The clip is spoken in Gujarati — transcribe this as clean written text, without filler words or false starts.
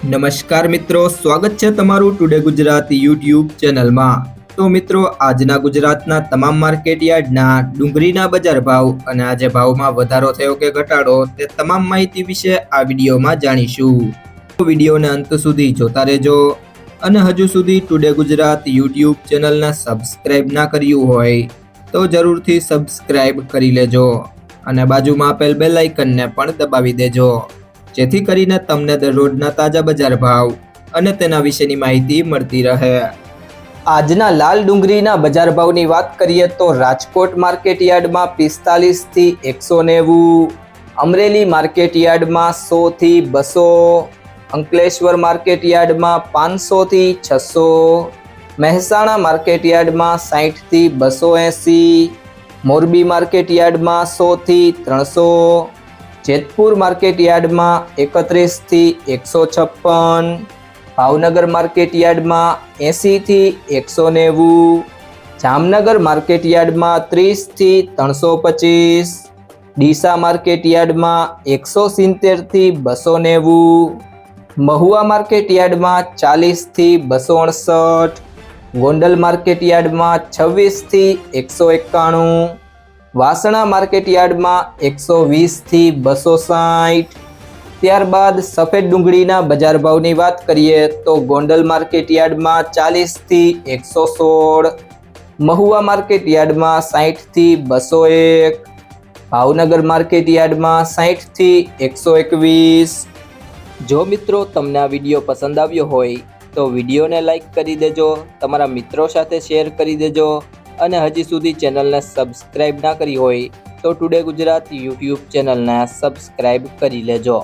નમસ્કાર મિત્રો, સ્વાગત છે તમારું ટુડે ગુજરાત યુટ્યુબ ચેનલમાં। તો મિત્રો, આજના ગુજરાતના તમામ માર્કેટ યાર્ડના ડુંગળીના બજાર ભાવ અને આજે ભાવમાં વધારો થયો કે ઘટાડો તે તમામ માહિતી વિશે આ વિડીયોમાં જાણીશું। તો વિડીયોને અંત સુધી જોતા રહેજો અને હજુ સુધી ટુડે ગુજરાત યુટ્યુબ ચેનલને સબસ્ક્રાઇબ ના કર્યું હોય તો જરૂરથી સબસ્ક્રાઇબ કરી લેજો અને બાજુમાં આપેલ બેલ આઇકનને પણ દબાવી દેજો, જેથી કરીને તમને દરરોજના તાજા બજાર ભાવ અને તેના વિશેની માહિતી મળતી રહે। આજના લાલ ડુંગળીના બજાર ભાવની વાત કરીએ તો રાજકોટ માર્કેટ યાર્ડમાં 45 થી 190, અમરેલી માર્કેટ યાર્ડમાં 100 થી 200, અંકલેશ્વર માર્કેટ યાર્ડમાં 500 થી 600, મહેસાણા માર્કેટ યાર્ડમાં 60 થી 280, મોરબી માર્કેટ યાર્ડમાં 100 થી 300, જેતપુર માર્કેટ યાર્ડમાં 31 થી 156, ભાવનગર માર્કેટ યાર્ડમાં 80 થી 190, જામનગર માર્કેટ યાર્ડમાં 30 થી 325, ડીસા માર્કેટ યાર્ડમાં 170 થી 290, મહુવા માર્કેટ યાર્ડમાં 40 થી 268, ગોંડલ માર્કેટ યાર્ડમાં 26 થી 191, વાસણા માર્કેટ યાર્ડમાં 120 થી 260। ત્યારબાદ સફેદ ડુંગળીના બજાર ભાવની વાત કરીએ તો ગોંડલ માર્કેટ યાર્ડમાં 40 થી 116, મહુવા માર્કેટ યાર્ડમાં 60 થી 201, ભાવનગર માર્કેટ યાર્ડમાં 60 થી 121। જો મિત્રો તમને આ વિડીયો પસંદ આવ્યો હોય તો વિડીયોને લાઈક કરી દેજો, તમારા મિત્રો સાથે શેર કરી દેજો અને હજી સુધી ચેનલને સબસ્ક્રાઇબ ના કરી હોય તો ટુડે ગુજરાત યુટ્યુબ ચેનલને સબસ્ક્રાઇબ કરી લેજો।